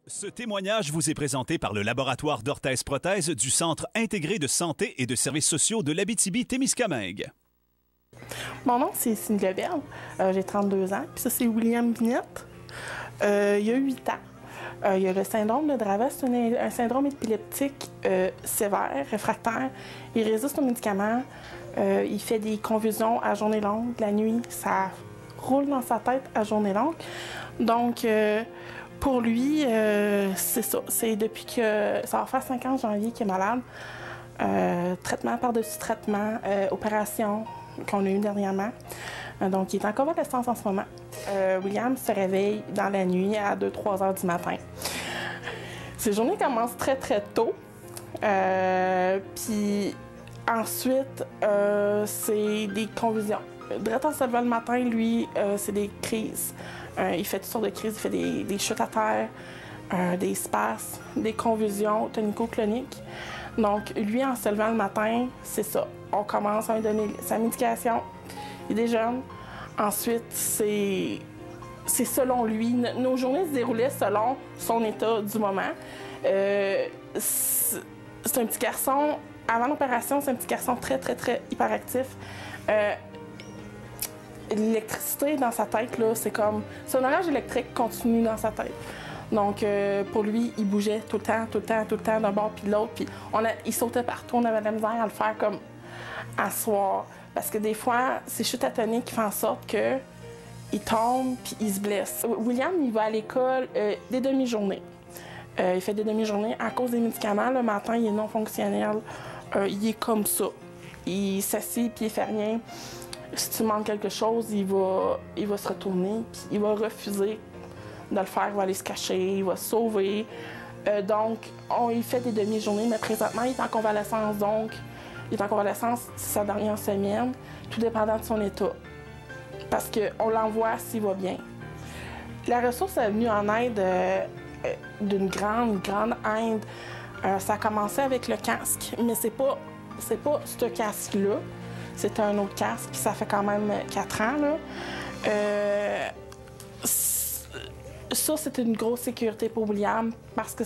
Ce témoignage vous est présenté par le laboratoire d'orthèse-prothèse du Centre intégré de santé et de services sociaux de l'Abitibi-Témiscamingue. Mon nom, c'est Cindy Lebel. J'ai 32 ans. Puis ça, c'est William Binette. Il y a 8 ans. Il y a le syndrome de Dravet. C'est un syndrome épileptique sévère, réfractaire. Il résiste aux médicaments. Il fait des convulsions à journée longue. La nuit, ça roule dans sa tête à journée longue. Donc, pour lui, c'est ça. C'est depuis que ça va faire 5 ans en janvier qu'il est malade. Traitement par-dessus traitement, opération qu'on a eu dernièrement. Donc, il est en convalescence en ce moment. William se réveille dans la nuit à 2-3 heures du matin. Ses journées commencent très, très tôt. Puis ensuite, c'est des convulsions. Direct en se levant le matin, lui, c'est des crises. Il fait toutes sortes de crises. Il fait des chutes à terre, des spasmes, des convulsions tonico-cloniques. Donc, lui, en se levant le matin, c'est ça. On commence à lui donner sa médication. Il déjeune. Ensuite, c'est selon lui. Nos journées se déroulaient selon son état du moment. C'est un petit garçon, avant l'opération, c'est un petit garçon très, très, très hyperactif. L'électricité dans sa tête, là, c'est comme... Son orage électrique continue dans sa tête. Donc, pour lui, il bougeait tout le temps, d'un bord puis de l'autre. Puis il sautait partout. On avait de la misère à le faire comme asseoir. Parce que des fois, ces chutes atoniques qui font en sorte qu'il tombe puis il se blesse. William, il va à l'école des demi-journées. Il fait des demi-journées à cause des médicaments. Le matin, il est non fonctionnel. Il est comme ça. Il s'assied puis il fait rien. Si tu demandes quelque chose, il va se retourner puis il va refuser de le faire. Il va aller se cacher, il va se sauver. Donc, il fait des demi-journées, mais présentement, il est en convalescence. Donc, il est en convalescence sa dernière semaine, tout dépendant de son état. Parce qu'on l'envoie s'il va bien. La ressource est venue en aide d'une grande aide. Ça a commencé avec le casque, mais c'est pas ce casque-là. C'est un autre casque, puis ça fait quand même 4 ans, là. Ça, c'était une grosse sécurité pour William, parce que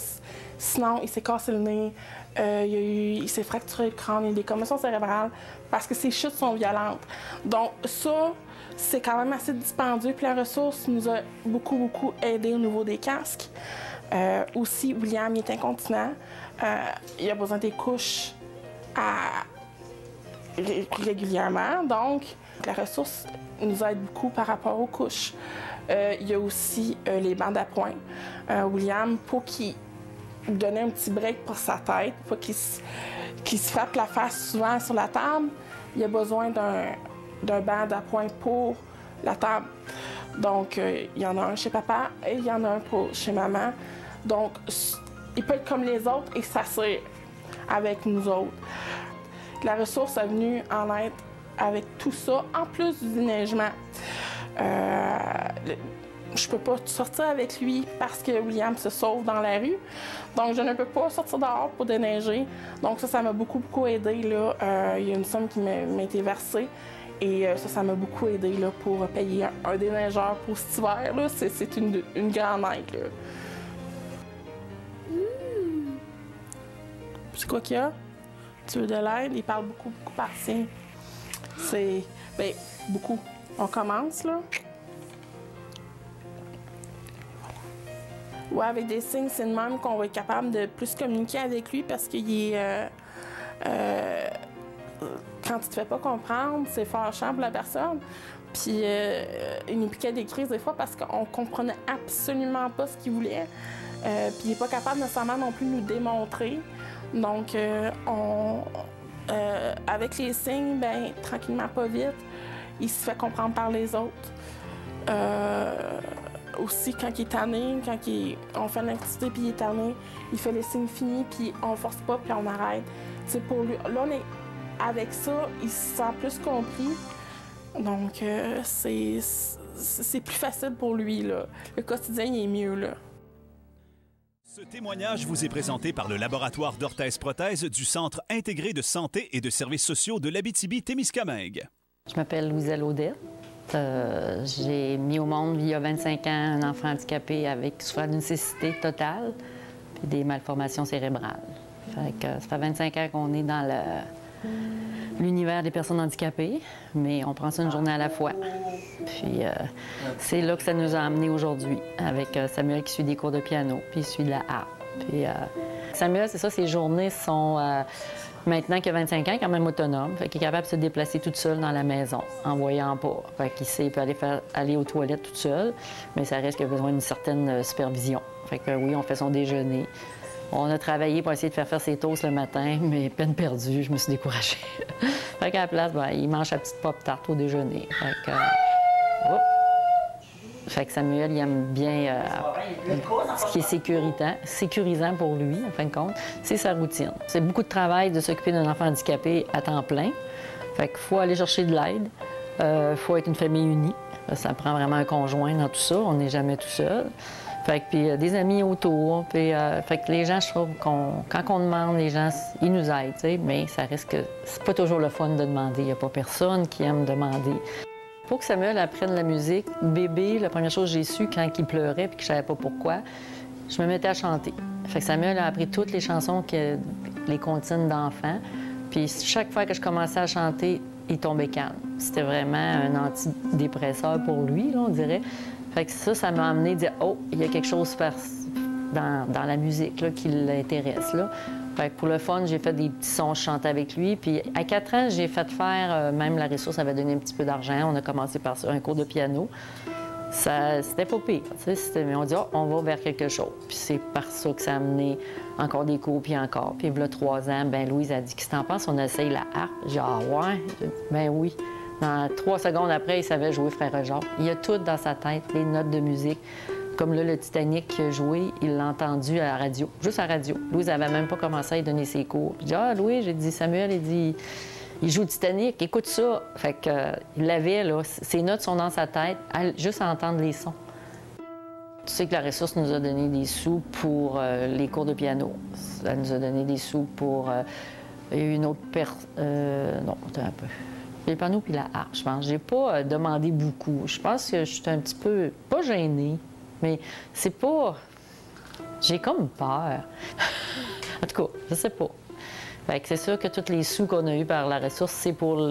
sinon, il s'est cassé le nez, il s'est fracturé le crâne, il a des commotions cérébrales, parce que ses chutes sont violentes. Donc ça, c'est quand même assez dispendieux, puis la ressource nous a beaucoup aidé au niveau des casques. Aussi, William, il est incontinent, il a besoin des couches régulièrement, donc la ressource nous aide beaucoup par rapport aux couches. Il y a aussi les bandes à poing. William, pour qu'il donne un petit break pour sa tête, pour qu'il se frappe la face souvent sur la table, il a besoin d'un banc à poing pour la table. Donc, il y en a un chez papa et il y en a un chez maman. Donc, il peut être comme les autres et s'asseoir avec nous autres. La ressource est venue en aide avec tout ça, en plus du déneigement. Je peux pas sortir avec lui parce que William se sauve dans la rue. Donc, je ne peux pas sortir dehors pour déneiger. Donc, ça m'a beaucoup aidé, là. Il y a une somme qui m'a été versée. Et ça m'a beaucoup aidé, là, pour payer un déneigeur pour cet hiver, là. C'est une grande aide, là. C'est quoi qu'il y a? Tu veux de l'aide? Il parle beaucoup par signe. C'est... Bien, beaucoup. On commence, là. Ouais, avec des signes, c'est de même qu'on va être capable de plus communiquer avec lui parce qu'il est... quand tu te fais pas comprendre, c'est fâchant pour la personne. Puis il nous piquait des crises des fois parce qu'on comprenait absolument pas ce qu'il voulait. Puis il n'est pas capable nécessairement non plus de nous démontrer. Donc, avec les signes, ben tranquillement, pas vite, il se fait comprendre par les autres. Aussi, quand il est tanné, on fait une activité puis il est tanné, il fait les signes finis puis on force pas puis on arrête. C'est pour lui. Là, avec ça, il se sent plus compris. Donc, c'est plus facile pour lui, là. Le quotidien, il est mieux, là. Ce témoignage vous est présenté par le laboratoire d'orthèse-prothèse du Centre intégré de santé et de services sociaux de l'Abitibi-Témiscamingue. Je m'appelle Louisa Laudet. J'ai mis au monde, il y a 25 ans, un enfant handicapé avec souffrant d'une cécité totale puis des malformations cérébrales. Ça fait 25 ans qu'on est dans l'univers des personnes handicapées, mais on prend ça une journée à la fois. Puis c'est là que ça nous a amenés aujourd'hui, avec Samuel qui suit des cours de piano, puis il suit de la harpe. Puis Samuel, c'est ça, ses journées sont, maintenant qu'il a 25 ans, quand même autonome. Fait qu'il est capable de se déplacer toute seule dans la maison, en voyant pas. Fait qu'il sait, il peut aller aux toilettes toute seule, mais ça reste qu'il a besoin d'une certaine supervision. Fait que oui, on fait son déjeuner. On a travaillé pour essayer de faire ses toasts le matin, mais peine perdue, je me suis découragée. Fait qu'à la place, il mange sa petite pop-tart au déjeuner. Fait que Samuel, il aime bien ce qui est sécurisant pour lui, en fin de compte, c'est sa routine. C'est beaucoup de travail de s'occuper d'un enfant handicapé à temps plein. Fait qu'il faut aller chercher de l'aide, il faut être une famille unie. Ça prend vraiment un conjoint dans tout ça, on n'est jamais tout seul. Fait que, puis des amis autour, puis fait que les gens, je trouve quand on demande, les gens, ils nous aident, tu sais, mais ça risque que c'est pas toujours le fun de demander. Il n'y a pas personne qui aime demander. Pour que Samuel apprenne la musique, bébé, la première chose que j'ai su quand il pleurait puis que je savais pas pourquoi, je me mettais à chanter. Fait que Samuel a appris toutes les chansons, les comptines d'enfants, puis chaque fois que je commençais à chanter, il tombait calme. C'était vraiment un antidépresseur pour lui, là, on dirait. Fait que ça m'a amené à dire « Oh, il y a quelque chose dans la musique là, qui l'intéresse. » Fait que pour le fun, j'ai fait des petits sons, je chantais avec lui. Puis à 4 ans, j'ai fait faire, même la ressource avait donné un petit peu d'argent. On a commencé par ça, un cours de piano. C'était pas pire, mais on dit « Oh, on va vers quelque chose. » Puis c'est par ça que ça a amené encore des cours, puis encore. Puis il y a 3 ans, Louise a dit « Qu'est-ce que t'en penses? On essaye la harpe. » J'ai dit « Ah ouais? » Ben oui. Dans 3 secondes après, il savait jouer Frère Jacques. Il a tout dans sa tête, les notes de musique. Comme là, le Titanic qui a joué, il l'a entendu à la radio, juste à la radio. Louise n'avait même pas commencé à lui donner ses cours. J'ai dit « Ah, Louis, j'ai dit, Samuel, il dit, il joue Titanic, écoute ça. » Fait que, il l'avait, là. Ses notes sont dans sa tête, juste à entendre les sons. Tu sais que la ressource nous a donné des sous pour les cours de piano. Elle nous a donné des sous pour une autre non, attends un peu. Les pianos puis la harpe, je pense. J'ai pas demandé beaucoup. Je pense que je suis un petit peu, pas gênée, mais c'est pas... J'ai comme peur. En tout cas, je sais pas. Fait que c'est sûr que tous les sous qu'on a eus par la ressource, c'est pour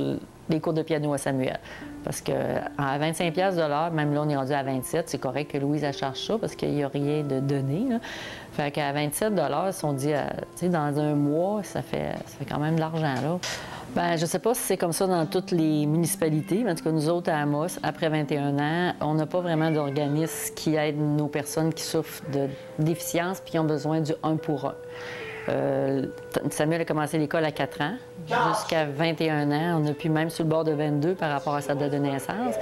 les cours de piano à Samuel. Parce qu'à 25$ de l'heure, même là, on est rendu à 27$, c'est correct que Louise, elle charge ça parce qu'il n'y a rien de donné. Là. Fait qu'à 27$, si on dit, tu sais, dans un mois, ça fait quand même de l'argent, là. Bien, je ne sais pas si c'est comme ça dans toutes les municipalités, mais en tout cas, nous autres, à Amos, après 21 ans, on n'a pas vraiment d'organisme qui aide nos personnes qui souffrent de déficience puis qui ont besoin du 1 pour 1. Samuel a commencé l'école à 4 ans, jusqu'à 21 ans. On a pu même sur le bord de 22 par rapport à sa date de naissance.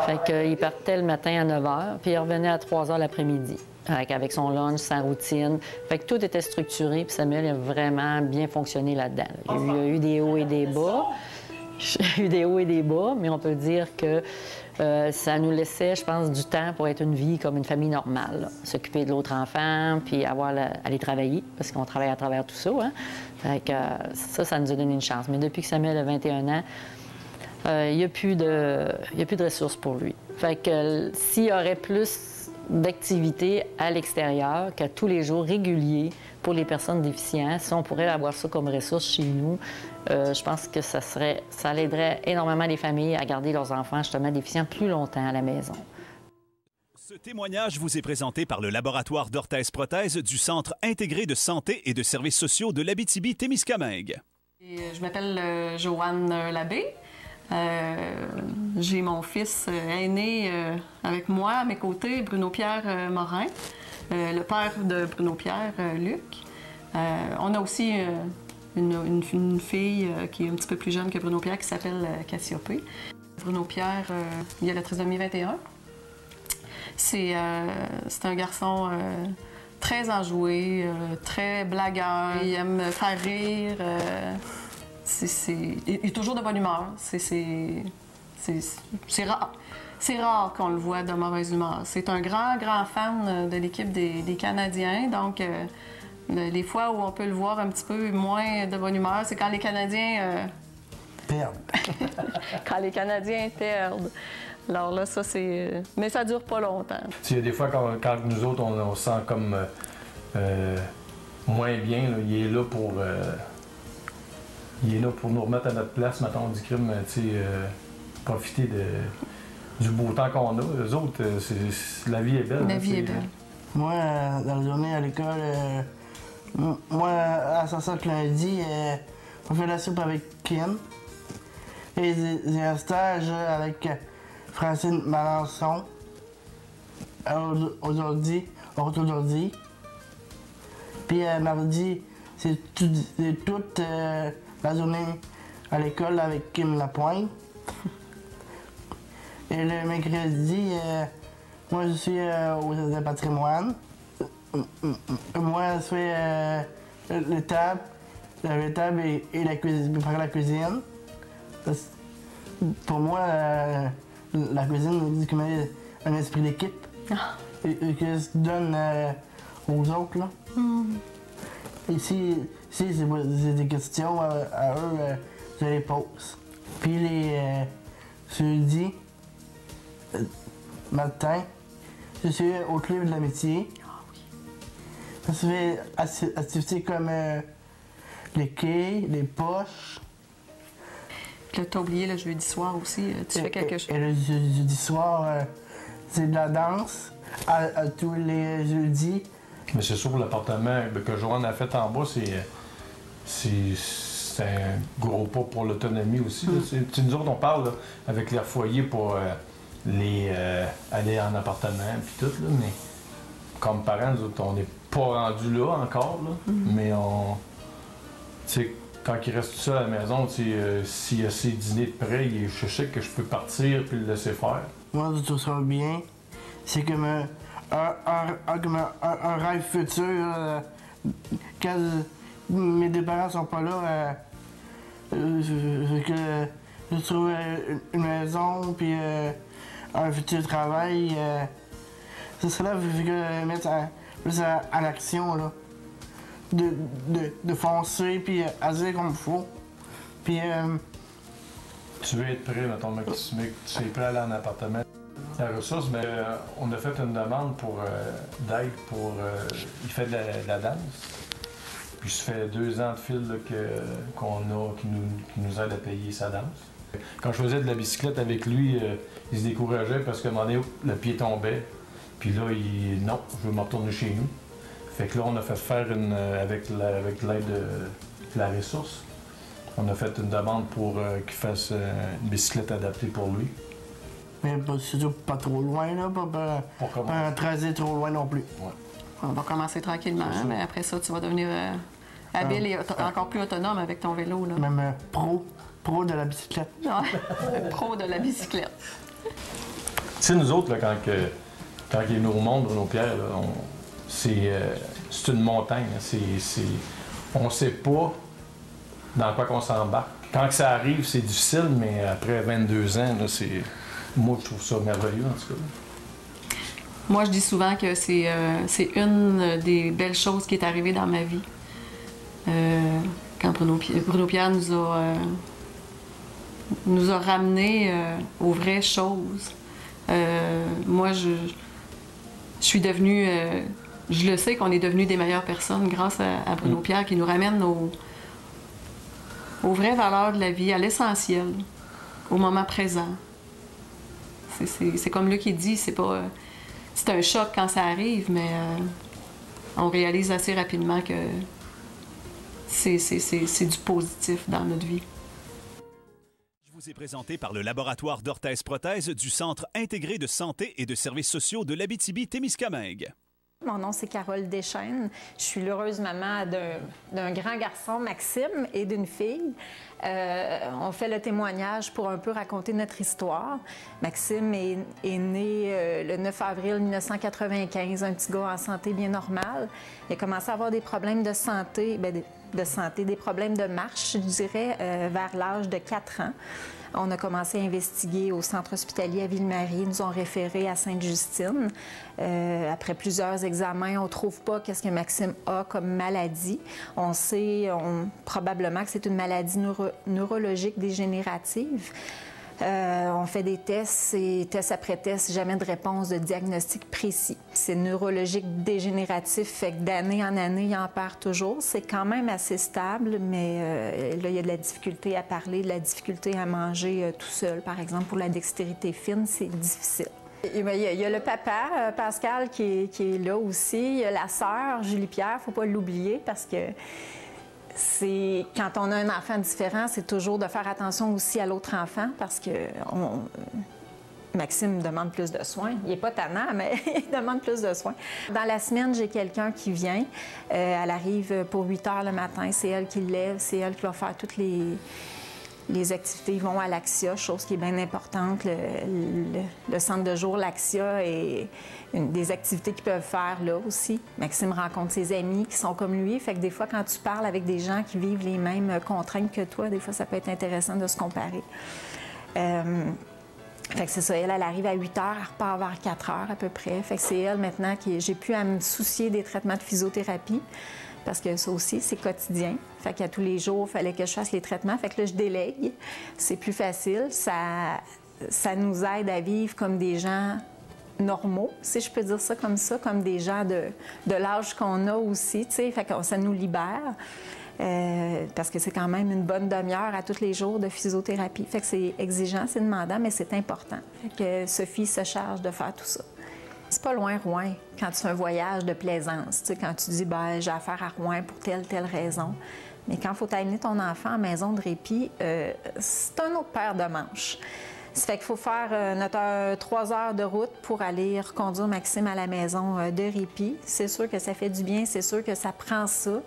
Fait qu'il partait le matin à 9 h, puis il revenait à 3 h l'après-midi. Avec son lunch, sa routine. Fait que tout était structuré, puis Samuel a vraiment bien fonctionné là-dedans. Il y a eu des hauts et des bas. Il y a eu des hauts et des bas, mais on peut dire que ça nous laissait, je pense, du temps pour être une vie comme une famille normale. S'occuper de l'autre enfant, puis aller travailler, parce qu'on travaille à travers tout ça. Hein? Fait que, ça nous a donné une chance. Mais depuis que Samuel a 21 ans, il n'y a plus de ressources pour lui. Fait que s'il y aurait plus d'activités à l'extérieur qu'à tous les jours réguliers pour les personnes déficientes, si on pourrait avoir ça comme ressource chez nous, je pense que ça aiderait énormément les familles à garder leurs enfants justement déficients plus longtemps à la maison. Ce témoignage vous est présenté par le laboratoire d'orthèse prothèse du Centre intégré de santé et de services sociaux de l'Abitibi-Témiscamingue. Je m'appelle Joanne Labbé. J'ai mon fils aîné avec moi, à mes côtés, Bruno-Pierre Morin, le père de Bruno-Pierre, Luc. On a aussi une fille qui est un petit peu plus jeune que Bruno-Pierre qui s'appelle Cassiopée. Bruno-Pierre, il a la trisomie 21. C'est un garçon très enjoué, très blagueur, il aime faire rire. Il est toujours de bonne humeur. C'est rare. C'est rare qu'on le voit de mauvaise humeur. C'est un grand fan de l'équipe des Canadiens. Donc, les fois où on peut le voir un petit peu moins de bonne humeur, c'est quand les Canadiens... perdent. Quand les Canadiens perdent. Alors là, ça, c'est... Mais ça dure pas longtemps. Il y a des fois, quand nous autres, on se sent comme moins bien, là, il est là pour nous remettre à notre place, mettons, du crime, profiter du beau temps qu'on a. Eux autres, la vie est belle. La vie est belle. Moi, dans la journée à l'école, moi, à Saint-Sac lundi, on fait la soupe avec Kim. Et j'ai un stage avec Francine Malençon aujourd'hui. Puis mardi, c'est toute la journée à l'école avec Kim Lapointe. Et le mercredi, moi je suis au Centre de patrimoine. Moi je fais la table et la cuisine, préparer la cuisine. Pour moi, la cuisine, c'est comme un esprit d'équipe. Et que je donne aux autres. Là. Et si c'est des questions à eux, je les pose. Puis les jeudis matin, je suis au club de l'amitié. Je fais activités comme les quais, les poches. Puis là, t'as oublié le jeudi soir aussi, tu fais quelque chose. Et le jeudi soir, c'est de la danse à tous les jeudis. Mais c'est sûr, l'appartement que Joanne a fait en bas, c'est un gros pas pour l'autonomie aussi. Nous autres, on parle là, avec les foyers pour aller en appartement puis tout, là, mais comme parents, nous autres, on n'est pas rendus là encore. Là, mais quand il reste tout seul à la maison, s'il y a ses dîners de près, je sais que je peux partir puis le laisser faire. Moi, je trouve ça bien. C'est comme un rêve futur. Quand mes deux parents sont pas là, je trouve une maison puis un futur travail. Ce serait là que mettre plus à l'action, là. De foncer puis agir comme il faut. Puis tu veux être prêt, mettons, mais tu es prêt à aller en appartement. La ressource, mais on a fait une demande d'aide pour. Il fait de la danse. Puis ça fait 2 ans de fil là, qui nous aide à payer sa danse. Quand je faisais de la bicyclette avec lui, il se décourageait parce qu'à un moment donné, le pied tombait. Puis là, non, je veux me retourner chez nous. Fait que là, on a fait faire avec l'aide de la ressource. On a fait une demande pour qu'il fasse une bicyclette adaptée pour lui. Mais surtout pas trop loin, là, pas un trajet trop loin non plus. Ouais. On va commencer tranquillement, mais après ça, tu vas devenir habile et encore plus autonome avec ton vélo. Là. Même pro de la bicyclette. Pro de la bicyclette. Tu sais, nous autres, là, quand il est nos mondes, Bruno Pierre, c'est une montagne. On ne sait pas dans quoi qu'on s'embarque. Quand ça arrive, c'est difficile, mais après 22 ans, là, moi, je trouve ça merveilleux, en tout cas. Moi, je dis souvent que c'est une des belles choses qui est arrivée dans ma vie. Quand Bruno Pierre nous a ramenés aux vraies choses. Moi, je suis devenue... je le sais qu'on est devenus des meilleures personnes grâce à Bruno Pierre qui nous ramène aux vraies valeurs de la vie, à l'essentiel, au moment présent. C'est comme lui qui dit, c'est un choc quand ça arrive, mais on réalise assez rapidement que c'est du positif dans notre vie. Je vous ai présenté par le laboratoire d'Orthèse Prothèse du Centre intégré de santé et de services sociaux de l'Abitibi-Témiscamingue. Mon nom, c'est Carole Deschênes. Je suis l'heureuse maman d'un grand garçon, Maxime, et d'une fille. On fait le témoignage pour un peu raconter notre histoire. Maxime est né le 9 avril 1995, un petit gars en santé bien normale. Il a commencé à avoir des problèmes de santé, des problèmes de marche, je dirais, vers l'âge de 4 ans. On a commencé à investiguer au centre hospitalier à Ville-Marie. Ils nous ont référé à Sainte-Justine. Après plusieurs examens, on ne trouve pas qu'est-ce que Maxime a comme maladie. On sait probablement que c'est une maladie neurologique dégénérative. On fait des tests et test après test, jamais de réponse de diagnostic précis. C'est neurologique dégénératif, fait que d'année en année, il en perd toujours. C'est quand même assez stable, mais là, il y a de la difficulté à parler, de la difficulté à manger tout seul. Par exemple, pour la dextérité fine, c'est difficile. Il y a le papa, Pascal, qui est là aussi. Il y a la sœur, Julie-Pierre, il ne faut pas l'oublier parce que quand on a un enfant différent, c'est toujours de faire attention aussi à l'autre enfant parce que Maxime demande plus de soins. Il n'est pas tannant, mais il demande plus de soins. Dans la semaine, j'ai quelqu'un qui vient. Elle arrive pour 8 heures le matin. C'est elle qui le lève, c'est elle qui va faire toutes les activités. Ils vont à l'Axia, chose qui est bien importante. Le centre de jour, l'Axia, est une des activités qu'ils peuvent faire là aussi. Maxime rencontre ses amis qui sont comme lui. Fait que des fois, quand tu parles avec des gens qui vivent les mêmes contraintes que toi, des fois, ça peut être intéressant de se comparer. Fait que c'est ça, elle arrive à 8 heures, elle repart vers 4 heures à peu près. Fait que c'est elle maintenant j'ai pu à me soucier des traitements de physiothérapie parce que ça aussi, c'est quotidien. Fait qu'à tous les jours, il fallait que je fasse les traitements. Fait que là, je délègue. C'est plus facile. Ça nous aide à vivre comme des gens normaux, si je peux dire ça, comme des gens de l'âge qu'on a aussi, tu sais. Fait que ça nous libère. Parce que c'est quand même une bonne demi-heure à tous les jours de physiothérapie. Fait que c'est exigeant, c'est demandant, mais c'est important. Fait que Sophie se charge de faire tout ça. C'est pas loin, Rouen, quand tu fais un voyage de plaisance. Tu sais, quand tu dis, ben, j'ai affaire à Rouen pour telle raison. Mais quand il faut amener ton enfant en maison de répit, c'est un autre paire de manches. Ça fait qu'il faut faire notre 3 heures de route pour aller reconduire Maxime à la maison de répit. C'est sûr que ça fait du bien, c'est sûr que ça prend ça.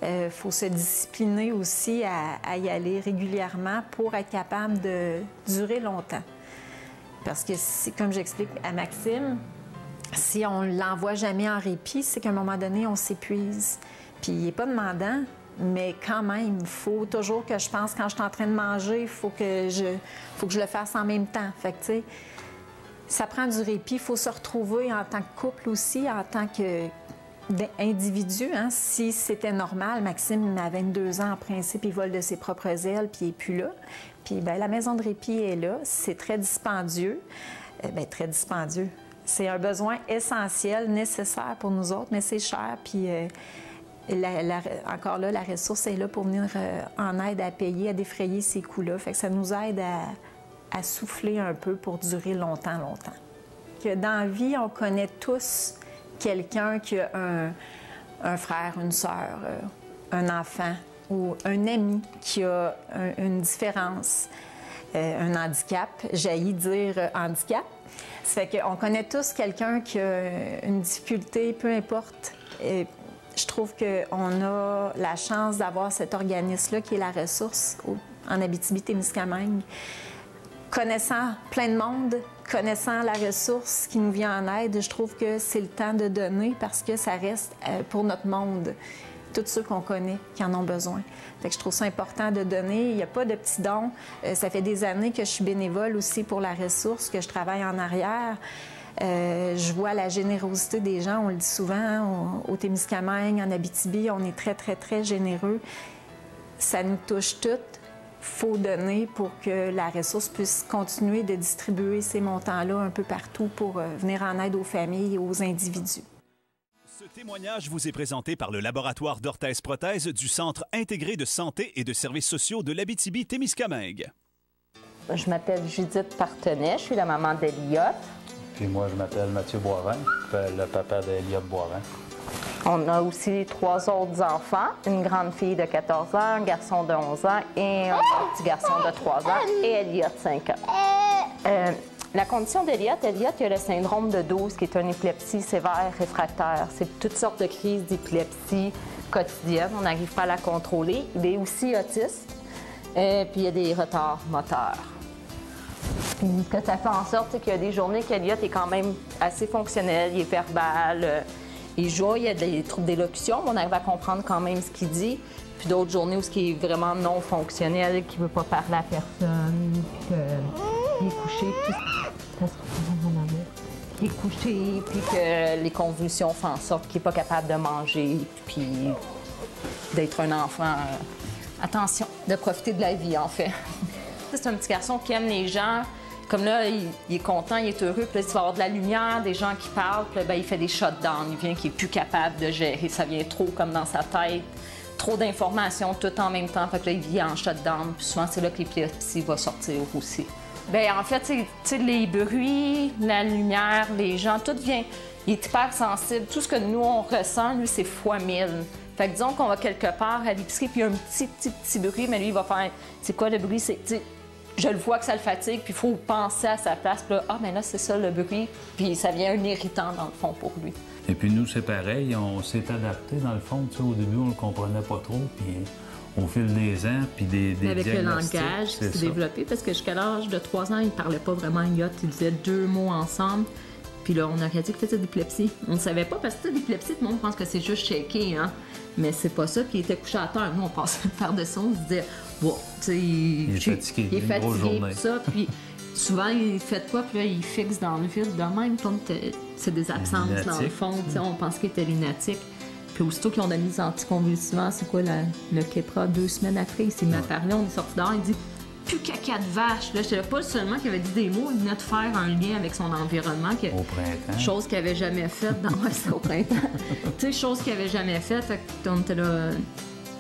Il faut se discipliner aussi à y aller régulièrement pour être capable de durer longtemps. Parce que, comme j'explique à Maxime, si on ne l'envoie jamais en répit, c'est qu'à un moment donné, on s'épuise. Puis il n'est pas demandant, mais quand même, il faut toujours que je pense, quand je suis en train de manger, il faut que je le fasse en même temps. Fait que, tu sais, ça prend du répit. Il faut se retrouver en tant que couple aussi, en tant qu'individu. Hein? Si c'était normal, Maxime a 22 ans, en principe, il vole de ses propres ailes, puis il n'est plus là. Puis bien, la maison de répit est là. C'est très dispendieux. Bien, très dispendieux. C'est un besoin essentiel, nécessaire pour nous autres, mais c'est cher. Puis encore là, la ressource est là pour venir en aide à payer, à défrayer ces coûts-là. Fait que ça nous aide à souffler un peu pour durer longtemps. Que dans la vie, on connaît tous quelqu'un qui a un frère, une sœur, un enfant ou un ami qui a une différence, un handicap. J'haïs dire handicap. Ça fait qu'on connaît tous quelqu'un qui a une difficulté, peu importe. Et je trouve qu'on a la chance d'avoir cet organisme-là qui est la ressource en Abitibi-Témiscamingue. Connaissant plein de monde, connaissant la ressource qui nous vient en aide, je trouve que c'est le temps de donner parce que ça reste pour notre monde. Tous ceux qu'on connaît qui en ont besoin. Fait que je trouve ça important de donner. Il n'y a pas de petits dons. Ça fait des années que je suis bénévole aussi pour la ressource, que je travaille en arrière. Je vois la générosité des gens, on le dit souvent, hein, au Témiscamingue, en Abitibi, on est très, très, très généreux. Ça nous touche toutes. Il faut donner pour que la ressource puisse continuer de distribuer ces montants-là un peu partout pour venir en aide aux familles et aux individus. Ce témoignage vous est présenté par le laboratoire d'orthèse-prothèse du Centre intégré de santé et de services sociaux de l'Abitibi-Témiscamingue. Je m'appelle Judith Partenay, je suis la maman d'Eliott. Puis moi, je m'appelle Mathieu Boivin, le papa d'Eliott Boivin. On a aussi 3 autres enfants, une grande fille de 14 ans, un garçon de 11 ans et un petit garçon de 3 ans et Eliott, 5 ans. La condition d'Eliott, il a le syndrome de 12, qui est une épilepsie sévère réfractaire. C'est toutes sortes de crises d'épilepsie quotidiennes. On n'arrive pas à la contrôler. Il est aussi autiste, puis il y a des retards moteurs. Puis que ça fait en sorte qu'il y a des journées qu'Eliott est quand même assez fonctionnel, il est verbal, il joue, il y a des troubles d'élocution, mais on arrive à comprendre quand même ce qu'il dit. Puis d'autres journées où ce qui est vraiment non fonctionnel, qui ne veut pas parler à personne, qu'il est couché, qu'il est couché, puis que les convulsions font en sorte qu'il n'est pas capable de manger, puis d'être un enfant. Attention, de profiter de la vie, en fait. c'est un petit garçon qui aime les gens. Comme là, il est content, il est heureux. Puis là, il va avoir de la lumière, des gens qui parlent. Puis là, ben, il fait des shutdowns. Il vient qu'il est plus capable de gérer. Ça vient trop comme dans sa tête. Trop d'informations tout en même temps. Fait que là, il vit en shutdown. Puis souvent, c'est là que l'épilepsie va sortir aussi. Bien, en fait, tu sais, les bruits, la lumière, les gens, tout vient... Il est hyper sensible. Tout ce que nous, on ressent, lui, c'est fois 1000. Fait que disons qu'on va quelque part à l'épicerie, puis il y a un petit bruit, mais lui, il va faire... C'est quoi le bruit? Je le vois que ça le fatigue, puis il faut penser à sa place. Puis là, ah, mais là, c'est ça le bruit. Puis ça devient un irritant, dans le fond, pour lui. Et puis nous, c'est pareil. On s'est adapté, dans le fond. Tu sais, au début, on le comprenait pas trop, puis au fil des ans, puis des avec le diagnostics, langage qui s'est développé, parce que jusqu'à l'âge de 3 ans, il parlait pas vraiment Elliott. Il disait 2 mots ensemble. Puis là, on aurait dit que c'était d'épilepsie. On ne savait pas, parce que l'épilepsie, tout le monde pense que c'est juste shaké, hein. Mais c'est pas ça. Puis il était couché à terre. Nous, on passait par-dessus, on se disait, wow, tu sais, il est fatigué, il est fatigué, grosse journée. tout ça. Puis souvent, il fait quoi? Puis là, il fixe dans le vide de même. C'est des absences, dans le fond. Tu sais, on pense qu'il était lunatique. Puis aussitôt qu'ils ont donné des anticonvulsivants, c'est quoi, le Keppra, 2 semaines après, il s'est mis à parler. On est sorti dehors, il dit, plus caca de vache. Là, je savais pas seulement qu'il avait dit des mots, il venait de faire un lien avec son environnement. Au printemps. Chose qu'il avait jamais faite. Ouais, c'est au printemps. Tu sais, chose qu'il avait jamais faite. Fait qu'on était là.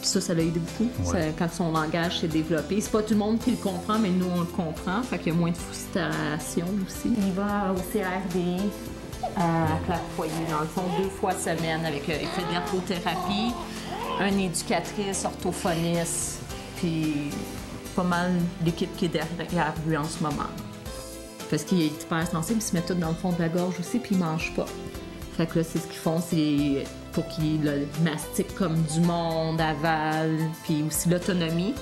Ça l'a aidé beaucoup. Ouais. Quand son langage s'est développé. C'est pas tout le monde qui le comprend, mais nous, on le comprend. Fait qu'il y a moins de frustration aussi. Il va au CRD à Claque-Foyer, dans le fond, 2 fois semaine. Il fait de l'ergothérapie, une éducatrice, orthophoniste, puis pas mal l'équipe qui est derrière lui en ce moment. Parce qu'il est hyper sensible, il se met tout dans le fond de la gorge aussi, puis il mange pas. Fait que là, c'est ce qu'ils font, c'est pour qu'il le mastique comme du monde, avale, puis aussi l'autonomie.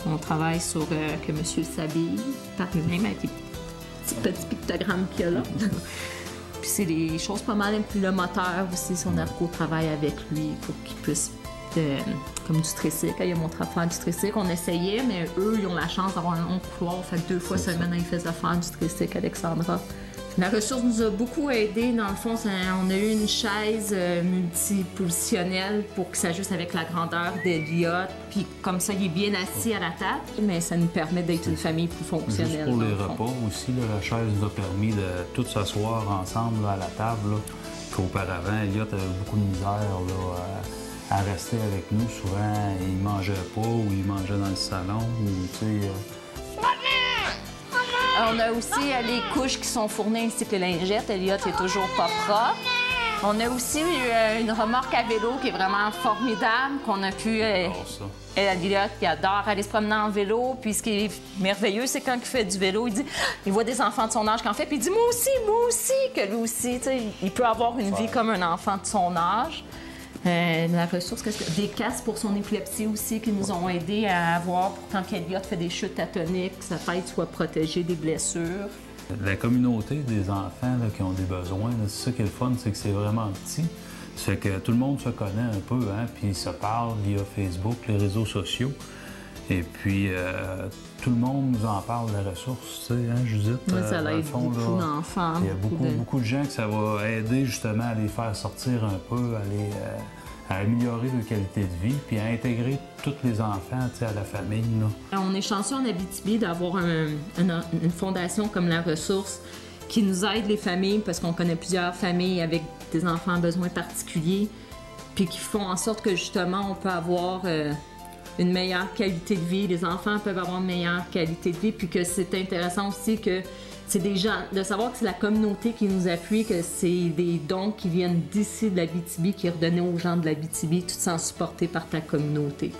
On travaille sur que monsieur s'habille par lui-même avec les petits pictogrammes qu'il y a là. Puis c'est des choses pas mal, puis le moteur aussi, son ergo travaille avec lui pour qu'il puisse... comme du tricycle. Il y a montré à faire du tricycle. On essayait, mais eux, ils ont la chance d'avoir un long couloir. Fait que 2 fois semaine, ils faisaient faire du tricycle, Alexandra. La ressource nous a beaucoup aidés. Dans le fond, on a eu une chaise multipositionnelle pour qu'il s'ajuste avec la grandeur d'Elliott. Puis comme ça, il est bien assis à la table. Mais ça nous permet d'être une famille plus fonctionnelle. Juste pour les repas aussi, là, la chaise nous a permis de tous s'asseoir ensemble là, à la table. Là. Auparavant, Elliott avait beaucoup de misère là, à rester avec nous. Souvent, il mangeait pas ou il mangeait dans le salon. Ou, tu sais, On a aussi les couches qui sont fournies ainsi que les lingettes. Elliott est toujours pas propre. On a aussi une remorque à vélo qui est vraiment formidable, qu'on a pu... Elliott, il adore aller se promener en vélo. Puis ce qui est merveilleux, c'est quand il fait du vélo, il voit des enfants de son âge qui en fait, puis il dit « moi aussi », que lui aussi, tu sais, il peut avoir une vie comme un enfant de son âge. La ressource, des casques pour son épilepsie aussi qui nous ont aidés à avoir pour quand Elliott fait des chutes atoniques, que sa tête soit protégée des blessures. La communauté des enfants là, qui ont des besoins, c'est ça qui est le fun, c'est que c'est vraiment petit. Ça fait que tout le monde se connaît un peu, hein, puis ils se parlent via Facebook, les réseaux sociaux. Et puis, tout le monde nous en parle de la ressource, tu sais, hein, Judith? Oui, ça l'aide beaucoup d'enfants. Il y a beaucoup de gens que ça va aider justement à les faire sortir un peu, à améliorer leur qualité de vie, puis à intégrer tous les enfants, tu sais, à la famille, là. On est chanceux en Abitibi d'avoir une fondation comme La Ressource qui nous aide les familles, parce qu'on connaît plusieurs familles avec des enfants à besoins particuliers, puis qui font en sorte que justement on peut avoir une meilleure qualité de vie, les enfants peuvent avoir une meilleure qualité de vie, puis que c'est intéressant aussi que c'est des gens, de savoir que c'est la communauté qui nous appuie, que c'est des dons qui viennent d'ici de l'Abitibi, qui est redonné aux gens de l'Abitibi, tout sans supporté par ta communauté.